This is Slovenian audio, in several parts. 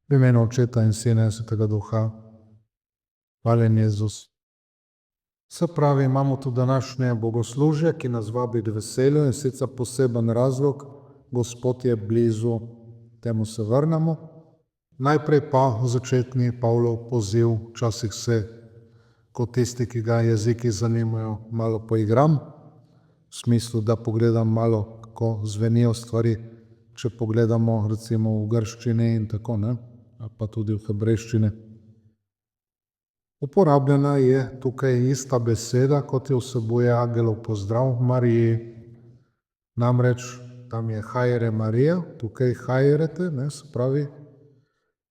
V imenu Očeta in Sina in Svetega Duha. Hvaljen Jezus. Se pravi, imamo tu današnje bogoslužje, ki nas vabi k veselju in sicer poseben razlog, Gospod je blizu, temu se vrnemo. Najprej pa začetni Pavlov poziv, včasih se, kot tisti, ki ga jeziki zanimajo, malo poigram, v smislu, da pogledam malo, kako zvenijo stvari, če pogledamo recimo v grščini in tako, ne, ali pa tudi v hebrejščini. Uporabljena je tukaj ista beseda, kot jo vsebuje angelov pozdrav Mariji. Namreč tam je hajre Marija, tukaj hajrete, ne, se pravi,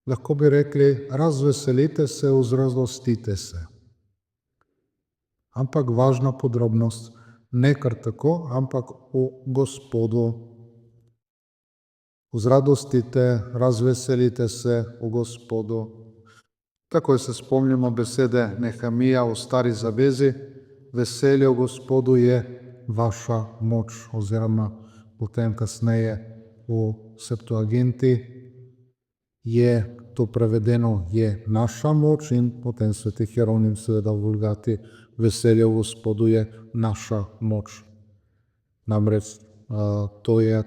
lahko bi rekli, razveselite se, vzradostite se. Ampak važna podrobnost, ne kar tako, ampak v Gospodu. Vzradostite, razveselite se v Gospodu. Takoj se spomnimo besede Nehemija v Stari zavezi, veselje v Gospodu je vaša moč, oziroma potem kasneje v Septuaginti je to prevedeno, je naša moč, in potem sveti Hieronim seveda v Vulgati, veselje v Gospodu je naša moč. Namreč to je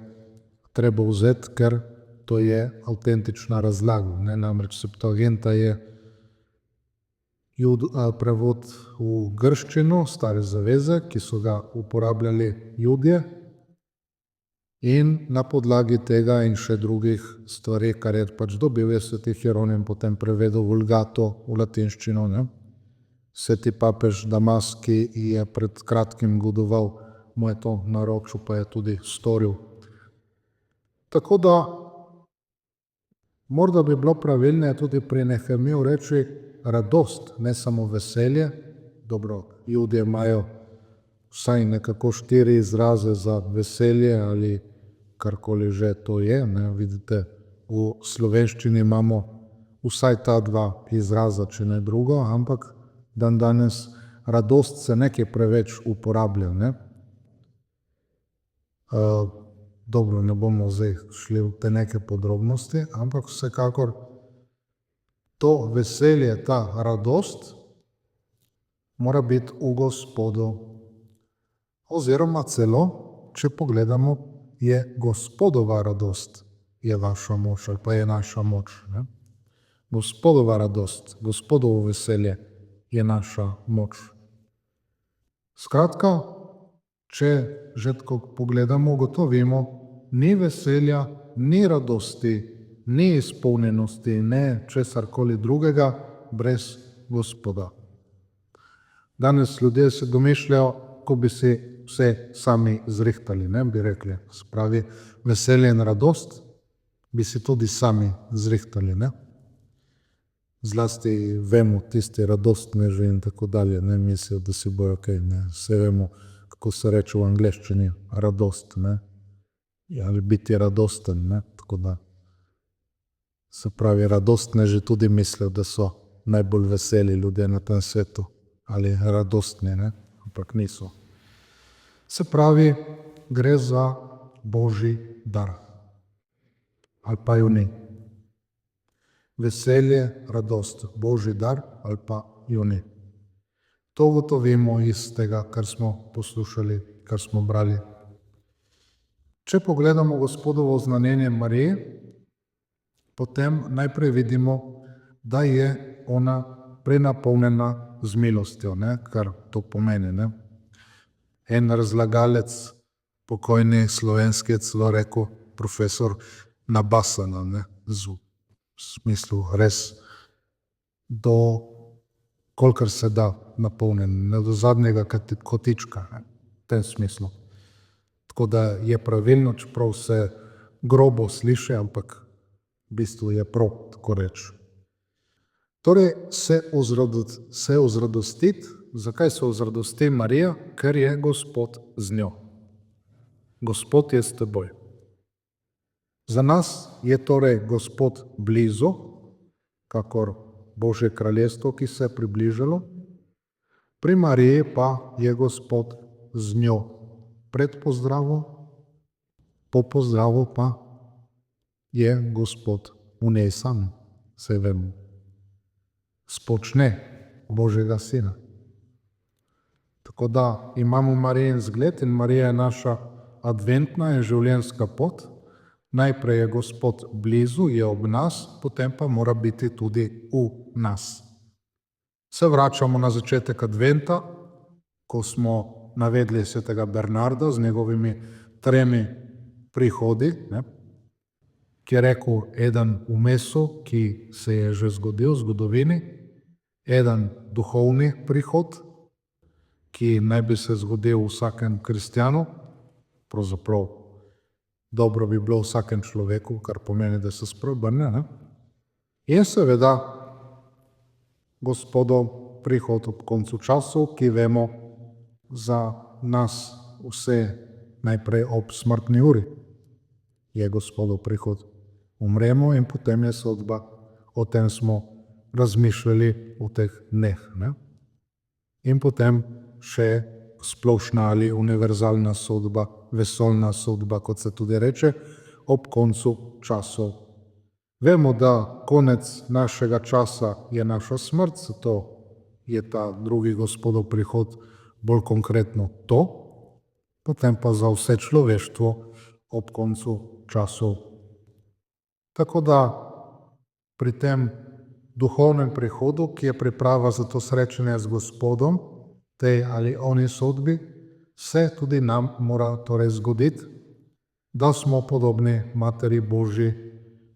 treba vzeti, ker to je avtentična razlaga, ne, namreč Septuaginta je prevod v grščino Stare zaveze, ki so ga uporabljali Judje, in na podlagi tega in še drugih stvari, kar je pač dobil, je sveti Hieronim potem prevedel Vulgato v latinščino, ne. Sveti papež Damaski je pred kratkim godoval, mu je to naročil, pa je tudi storil. Tako da morda bi bilo pravilneje tudi pri Nehemiju reči radost, ne samo veselje. Dobro, Judje imajo vsaj nekako 4 izraze za veselje ali karkoli že to je, ne. Vidite, v slovenščini imamo vsaj ta 2 izraza, če ne drugo, ampak dandanes radost se nekaj preveč uporablja, ne. Dobro, ne bomo zdaj šli v te neke podrobnosti, ampak vsekakor to veselje, ta radost mora biti v Gospodu. Oziroma celo, če pogledamo, je Gospodova radost, je vaša moč ali pa je naša moč, ne. Gospodova radost, Gospodovo veselje je naša moč. Skratka, če že tako pogledamo, ugotovimo, ni veselja, ni radosti, ni izpolnjenosti, ne česarkoli drugega brez Gospoda. Danes ljudje se domišljajo, ko bi si vse sami zrihtali, ne, bi rekli. Spravi, veselje in radost bi si tudi sami zrihtali, ne. Zlasti vemo, tisti radostneži in tako dalje, ne, mislijo, da si bojo kaj, ne. Saj vemo, kako se reče v angleščini, radost, ne. Ali biti radosten, ne, tako da. Se pravi, radostneži tudi mislijo, da so najbolj veseli ljudje na tem svetu. Ali radostni, ne, ampak niso. Se pravi, gre za Božji dar. Ali pa ju ni. Veselje, radost, Božji dar ali pa ju ni. To ugotovimo iz tega, kar smo poslušali, kar smo brali. Če pogledamo Gospodovo znamenje Mariji, potem najprej vidimo, da je ona prenapolnjena z milostjo, ne, kar to pomeni, ne. En razlagalec, pokojni slovenski, je celo rekel profesor nabasana, ne, v smislu res do kolikor se da napolnjen, ne, do zadnjega kotička, ne, v tem smislu. Tako da je pravilno, čeprav se grobo sliši, ampak v bistvu je prav, tako reči. Torej se vzradostiti, zakaj se vzradosti Marija? Ker je Gospod z njo. Gospod je s teboj. Za nas je torej Gospod blizu, kakor Božje kraljestvo, ki se je približalo. Pri Mariji pa je Gospod z njo pred pozdravom, po pozdravu pa je Gospod v njej sam. се вемо, спочне Божjega Сина. Tako da imamo Marijin zgled in Marija je naša adventna in življenjska pot. Najprej je Gospod blizu, je ob nas, potem pa mora biti tudi v nas. Se vračamo na začetek adventa, ko smo navedli svetega Bernarda z njegovimi 3 prihodi, ki je rekel eden v mesu, ki se je že zgodil v zgodovini, eden duhovni prihod, ki naj bi se zgodil vsakem kristjanu, pravzaprav dobro bi bilo vsakem človeku, kar pomeni, da se spreobrne, in seveda Gospodov prihod ob koncu časov, ki vemo za nas vse najprej ob smrtni uri. Je Gospodov prihod. Umremo in potem je sodba. O tem smo razmišljali v teh dneh. In potem še splošna ali univerzalna sodba, vesoljna sodba, kot se tudi reče, ob koncu časov. Vemo, da konec našega časa je naša smrt, zato je ta drugi Gospodov prihod bolj konkretno to, potem pa za vse človeštvo ob koncu časov. Tako da pri tem duhovnem prihodu, ki je priprava za to srečanje z Gospodom, tej ali oni sodbi, se tudi nam mora torej zgoditi, da smo podobni Materi Božji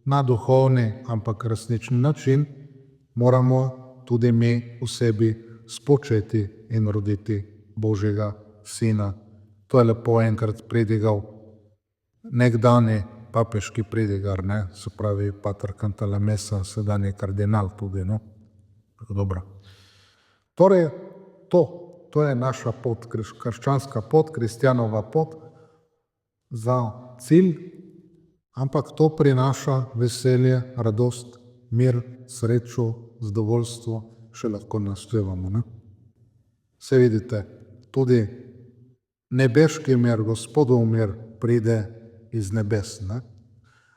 na duhovni, ampak resnični način, moramo tudi mi v sebi spočeti in roditi Božjega Sina. To je lepo enkrat predigal nekdanji papeški predigar, se pravi pater Cantalamessa, sedanji kardinal tudi. Dobro. Torej, to je naša pot, krščanska pot, kristjanova pot za cilj, ampak to prinaša veselje, radost, mir, srečo, zadovoljstvo, še lahko naštevamo. Se vidite, tudi nebeški mir, Gospodov mir pride iz nebes.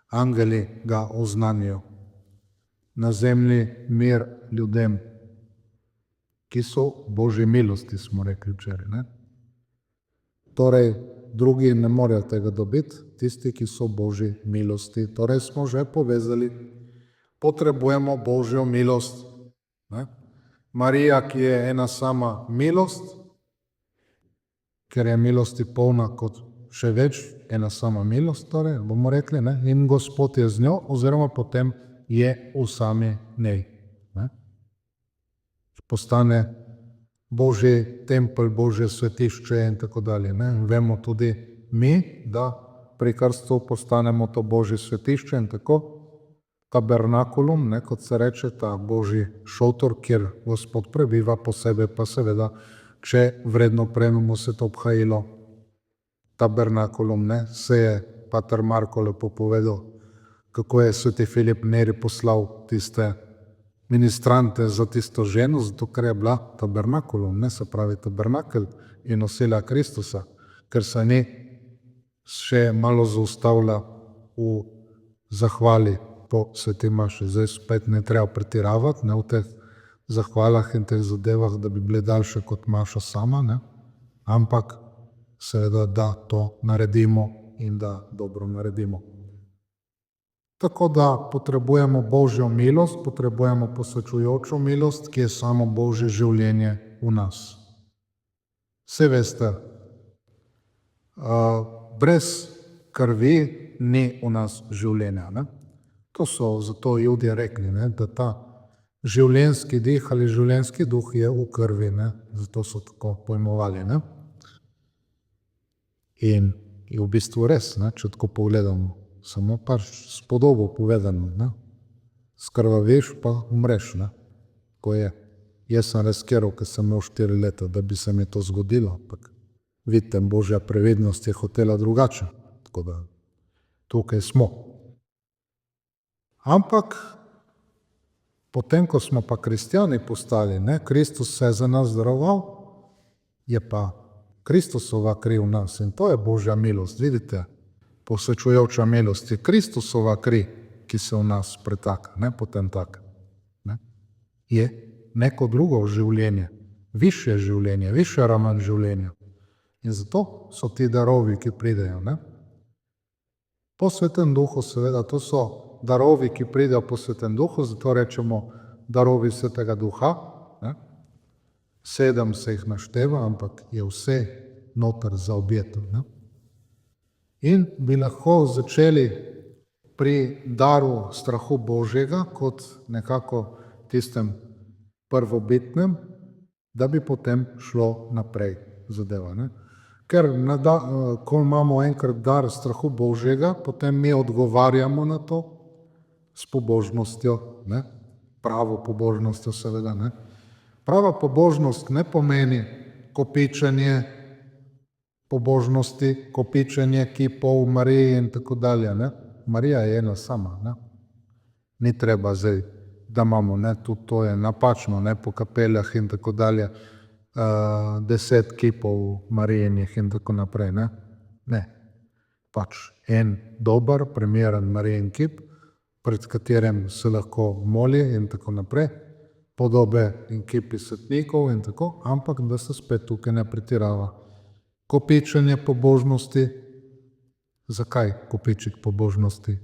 Angeli ga oznanijo. Na zemlji mir ljudem, ki so Božji milosti, smo rekli včeraj. Torej, drugi ne morejo tega dobiti, tisti, ki so Božji milosti. Torej smo že povezali, potrebujemo Božjo milost. Marija, ki je ena sama milost, ker je milosti polna kot še več, ena sama milost, torej bomo rekli, in Gospod je z njo, oziroma potem je v sami njej. Postane Božji tempelj, Božje svetišče in tako dalje. Vemo tudi mi, da pri krstu postanemo to Božje svetišče in tako tabernakulum, kot se reče, ta Božji šotor, kjer Gospod prebiva, posebej pa seveda, če vredno prejmemo sveto obhajilo, tabernakulum, se je pater Marko lepo povedal, kako je sveti Filip Neri poslal tiste ministrante za tisto ženo, zato ker je bila tabernakulum, se pravi tabernakel, in nosila Kristusa, ker se ni še malo zaustavila v zahvali po sveti maši. Zdaj spet ne treba pretiravati v teh zahvalah in teh zadevah, da bi bile daljše kot maša sama, ampak seveda, da to naredimo in da dobro naredimo. Tako da potrebujemo Božjo milost, potrebujemo posvečujočo milost, ki je samo Božje življenje v nas. Vse veste, brez krvi ni v nas življenja. To so zato Judje rekli, da ta življenjski dih ali življenjski duh je v krvi, zato so tako pojmovali. In je v bistvu res, če tako pogledamo. Samo pač s podobo povedano. Skrvaviš pa umreš. Ko je. Jaz sem reskiral, ker sem imel 4 leta, da bi se mi to zgodilo. Ampak vidite, Božja previdnost je hotela drugače. Tako da tukaj smo. Ampak potem, ko smo pa kristjani postali, Kristus se je za nas daroval, je pa Kristusova kri v nas. In to je Božja milost, vidite. Posvečujoča milost je Kristusova kri ki se v nas pretaka, ne, potem tak. Ne. Je neko drugo življenje, višja raven življenja. In zato so ti darovi, ki pridejo. Ne. Po Svetem Duhu, seveda, to so darovi, ki pridejo po Svetem Duhu, zato rečemo darovi Svetega Duha. Ne. 7 se jih našteva, ampak je vse noter zaobjeto. Ne. In bi lahko začeli pri daru strahu Božjega, kot nekako tistem prvobitnem, da bi potem šlo naprej zadeva. Ne. Ker ko imamo enkrat dar strahu Božjega, potem mi odgovarjamo na to s pobožnostjo, ne. Pravo pobožnostjo seveda. Ne. Prava pobožnost ne pomeni kopičenje pobožnosti, kopičenje kipov Mariji in tako dalje. Ne. Marija je ena sama. Ne. Ni treba zdaj, da imamo, ne, tudi to je napačno, ne, po kapeljah in tako dalje, 10 kipov Marijinih in tako naprej. Ne. Ne. Pač en dober, primeren Marijin kip, pred katerim se lahko moli in tako naprej, podobe in kipi svetnikov in tako, ampak da se spet tukaj ne pretirava. Kopičenje pobožnosti. Zakaj kopiček pobožnosti?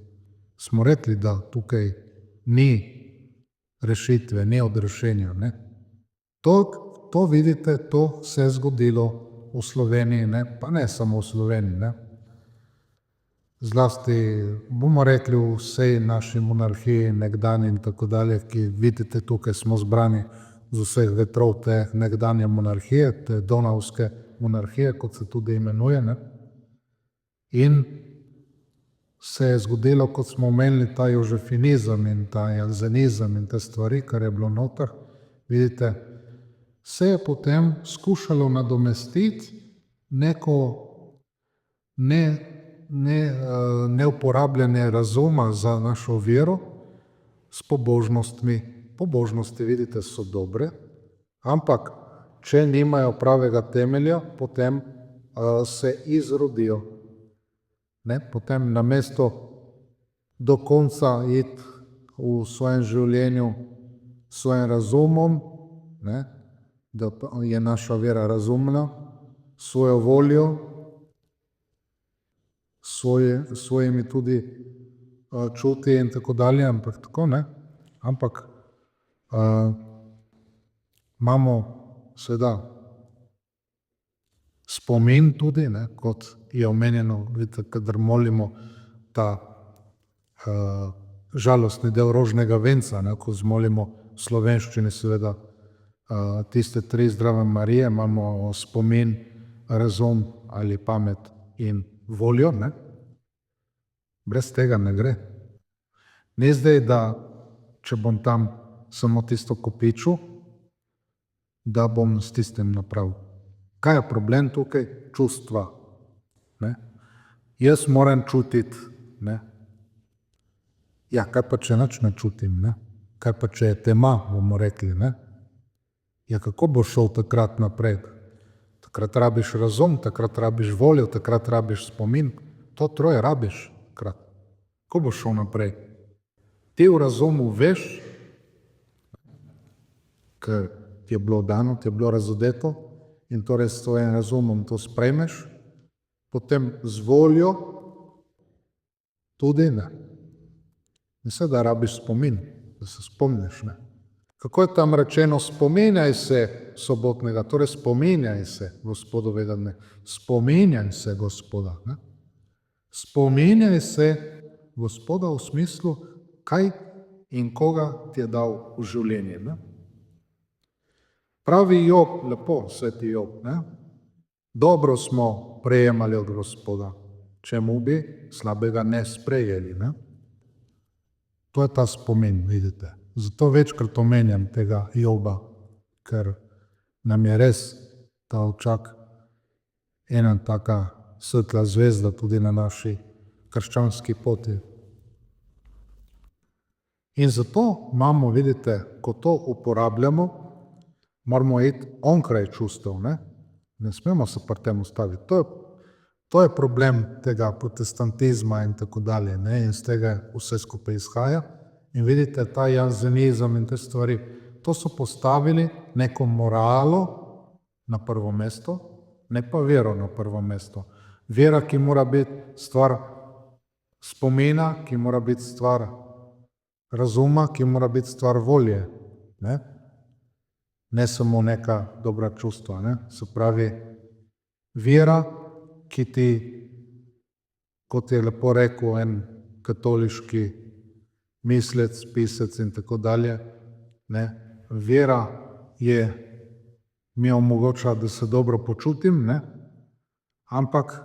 Smo rekli, da tukaj ni rešitve, ni odrešenja. Ne. To vidite, to se je zgodilo v Sloveniji, ne, pa ne samo v Sloveniji. Ne. Zlasti, bomo rekli, v vsej naši monarhiji nekdanji in tako dalje, ki vidite, tukaj smo zbrani z vseh vetrov te nekdanje monarhije, te donavske monarhije, kot se tudi imenuje. Ne. In se je zgodilo, kot smo omenili, ta jožefinizem in ta jalzenizem in te stvari, kar je bilo noter, vidite, se je potem skušalo nadomestiti neko neuporabljanje razuma za našo vero s pobožnostmi. Pobožnosti, vidite, so dobre, ampak če nimajo pravega temelja, potem se izrodijo. Ne? Potem namesto do konca iti v svojem življenju s svojim razumom, ne? Da je naša vera razumna, svojo voljo, svojimi tudi čuti in tako dalje, ampak tako ne. Ampak imamo seveda spomin tudi, ne, kot je omenjeno, vidite, kadar molimo ta žalostni del rožnega venca, ne, ko zmolimo v slovenščini seveda tiste 3 zdrave Marije, imamo spomin, razum ali pamet in voljo. Ne. Brez tega ne gre. Ni zdaj, da če bom tam samo tisto kopičil, da bom s tistim napravil. Kaj je problem tukaj? Čustva. Ne. Jaz moram čutiti. Ne. Ja, kaj pa če nič ne čutim? Ne. Kaj pa če je tema, bomo rekli? Ne. Ja, kako boš šel takrat naprej? Takrat rabiš razum, takrat rabiš voljo, takrat rabiš spomin. To 3 rabiš takrat. Kako boš šel naprej? Ti v razumu veš, ker ti je bilo dano, ti je bilo razodeto in torej s tvojim razumom to sprejmeš, potem z voljo tudi ne. Ne se, da rabiš spomin, da se spomniš. Ne. Kako je tam rečeno, spominjaj se sobotnega, torej spominjaj se Gospodovega dne. Spominjaj se Gospoda. Ne. Spominjaj se Gospoda v smislu, kaj in koga ti je dal v življenje. Ne. Pravi Job, lepo, sveti Job, ne. Dobro smo prejemali od Gospoda, čemu bi slabega ne sprejeli. Ne. To je ta spomin, vidite. Zato večkrat omenjam tega Joba, ker nam je res ta očak ena taka svetla zvezda tudi na naši krščanski poti. In zato imamo, vidite, ko to uporabljamo, moramo iti onkraj čustev. Ne smemo se pri tem ustaviti. To je problem tega protestantizma in tako dalje. Ne? In z tega vse skupaj izhaja. In vidite, ta jansenizem in te stvari, to so postavili neko moralo na prvo mesto, ne pa vero na prvo mesto. Vera, ki mora biti stvar spomina, ki mora biti stvar razuma, ki mora biti stvar volje. Ne samo neka dobra čustva. Ne? Se pravi, vera, ki ti, kot je lepo rekel en katoliški mislec, pisec in tako dalje, ne? Vera mi omogoča, da se dobro počutim, ne? Ampak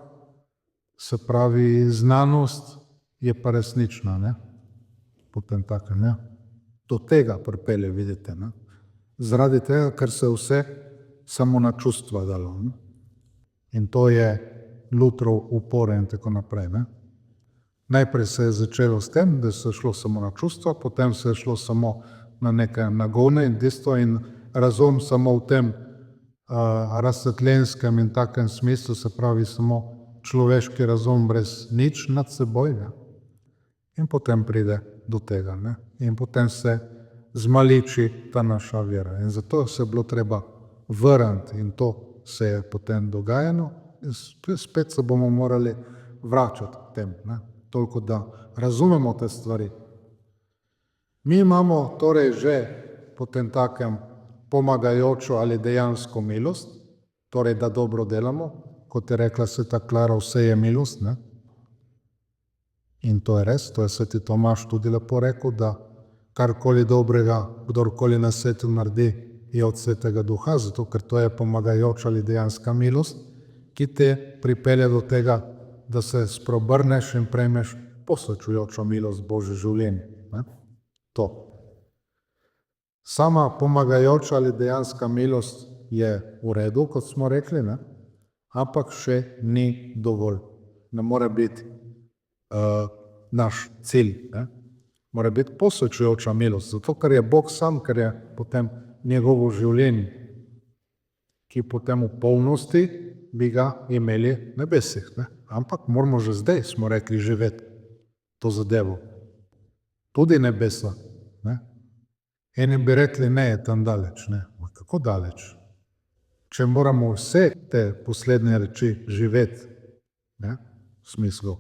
se pravi, znanost je pa resnična, ne? Potem tako, ne? Do tega pripelje, vidite, ne? Zaradi tega, ker se vse samo na čustva dalo. Ne? In to je Lutrov upor in tako naprej. Ne? Najprej se je začelo s tem, da se je šlo samo na čustva, potem se je šlo samo na neke nagone in tisto in razum samo v tem razsvetljenskem in takem smislu, se pravi samo človeški razum brez nič nad seboj. Ne? In potem pride do tega. Ne? In potem se zmaliči ta naša vera. In zato se je bilo treba vrniti in to se je potem dogajalo. In spet se bomo morali vračati k tem. Ne? Toliko, da razumemo te stvari. Mi imamo torej že potem takem pomagajočo ali dejansko milost, torej da dobro delamo, kot je rekla sveta Klara, vse je milost. Ne? In to je res, to je sveti Tomaž tudi lepo rekel, da karkoli dobrega, kdorkoli na svetu naredi, je od Svetega Duha, zato ker to je pomagajoča ali dejanska milost, ki te pripelje do tega, da se spreobrneš in prejmeš posvečujočo milost Božje življenje. Ne? To. Sama pomagajoča ali dejanska milost je v redu, kot smo rekli, ne? Ampak še ni dovolj. Ne more biti naš cilj. Ne? Mora biti posvečujoča milost, zato ker je Bog sam, ker je potem njegovo življenje, ki potem v polnosti bi ga imeli v nebesih. Ne? Ampak moramo že zdaj, smo rekli, živeti to zadevo. Tudi nebesa. Ne? Eni bi rekli, ne, je tam daleč. Ne? Kako daleč? Če moramo vse te poslednje reči živeti, ne? V smislu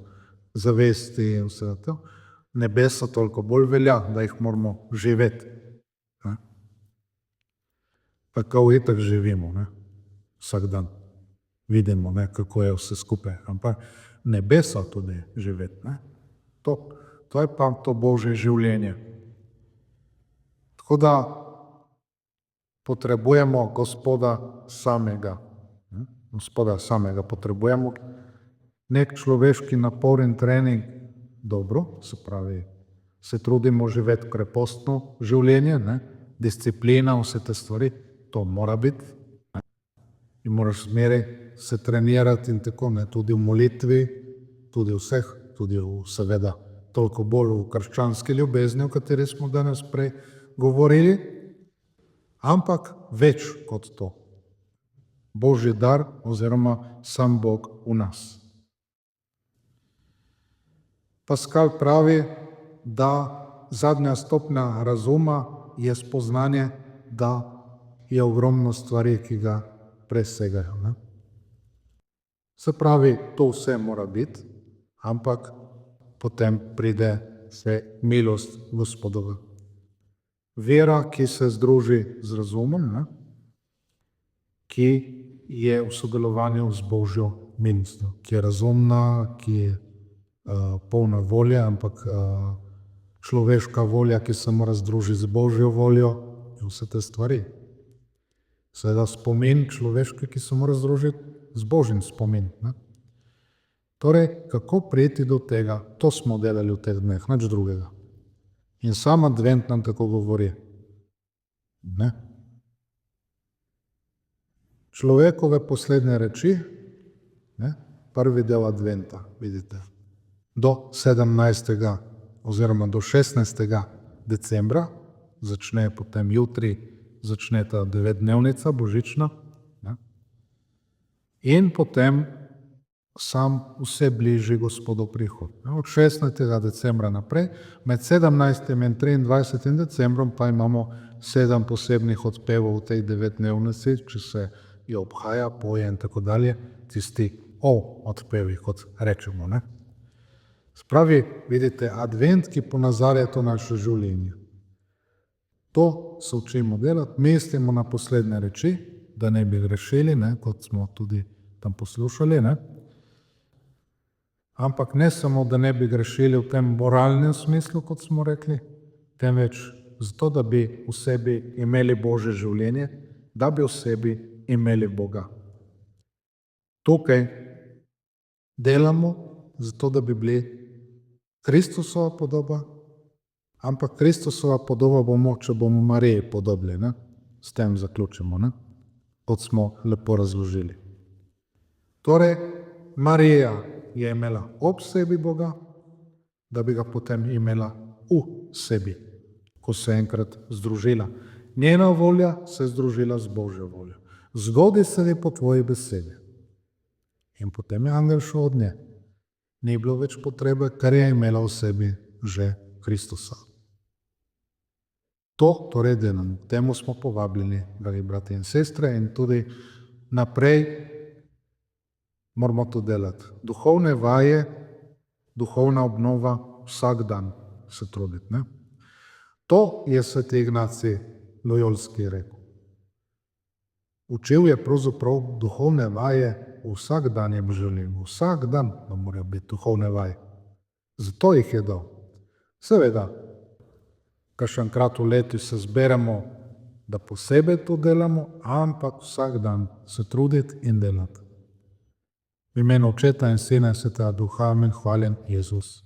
zavesti in vse to, nebesa toliko bolj velja, da jih moramo živeti. Ne? Tako itak živimo, ne? Vsak dan. Vidimo, ne, kako je vse skupaj. Ampak nebesa tudi živeti. Ne? To je pa to Božje življenje. Tako da potrebujemo Gospoda samega. Ne? Gospoda samega potrebujemo. Nek človeški napor in trening, dobro, se pravi, se trudimo živeti krepostno življenje, ne? Disciplina, vse te stvari, to mora biti. Ne? In moraš zmeraj se trenirati in tako, ne? Tudi v molitvi, tudi vseh, tudi seveda toliko bolj v krščanski ljubezni, o kateri smo danes prej govorili, ampak več kot to. Božji dar oziroma sam Bog v nas. Paskal pravi, da zadnja stopnja razuma je spoznanje, da je ogromno stvari, ki ga presegajo. Ne? Se pravi, to vse mora biti, ampak potem pride še milost Gospodova. Vera, ki se združi z razumom, ne? Ki je v sodelovanju z Božjo milostjo, ki je razumna, ki je polna volje, ampak človeška volja, ki se mora združiti z Božjo voljo in vse te stvari. Seveda spomin človeški, ki se mora združiti z Božjim spomin. Ne? Torej, kako priti do tega? To smo delali v teh dneh, nič drugega. In sam advent nam tako govori. Ne? Človekove poslednje reči, ne? Prvi del adventa, vidite. Do 17. oziroma do 16. decembra, začne potem jutri, začne ta 9-dnevnica božična. Ne? In potem sam vse bližji Gospodov prihod. Od 16. decembra naprej, med 17. in 23. decembrom pa imamo 7 posebnih odpevov v tej 9-dnevnici, če se jo obhaja, poje in tako dalje, tisti odpevi, kot rečemo. Ne? Spravi, vidite, advent, ki ponazarja to naše življenje. To se učimo delati, mislimo na poslednje reči, da ne bi grešili, ne, kot smo tudi tam poslušali, ne. Ampak ne samo, da ne bi grešili v tem moralnem smislu, kot smo rekli, temveč zato, da bi v sebi imeli Božje življenje, da bi v sebi imeli Boga. Tukaj delamo zato, da bi bili Kristusova podoba, ampak Kristusova podoba bomo, če bomo Mariji podobni, ne? S tem zaključimo, ne? Kot smo lepo razložili. Torej, Marija je imela ob sebi Boga, da bi ga potem imela v sebi, ko se je enkrat združila. Njena volja se je združila z Božjo voljo. Zgodi se je po tvoji besedi. In potem je angel šel od nje. Ni bilo več potrebe, ker je imela v sebi že Kristusa. To torej delamo. Temu smo povabljeni, dragi brati in sestre, in tudi naprej moramo to delati. Duhovne vaje, duhovna obnova, vsak dan se truditi. Ne? To je sveti Ignacij Lojolski rekel. Učil je pravzaprav duhovne vaje v vsakdanjem življenju. Vsak dan da morajo biti duhovne vaje. Zato jih je dal. Seveda, kakšenkrat v letu se zberemo, da posebej to delamo, ampak vsak dan se truditi in delati. V imenu Očeta in Sina in Svetega Duha, amen, hvaljen Jezus.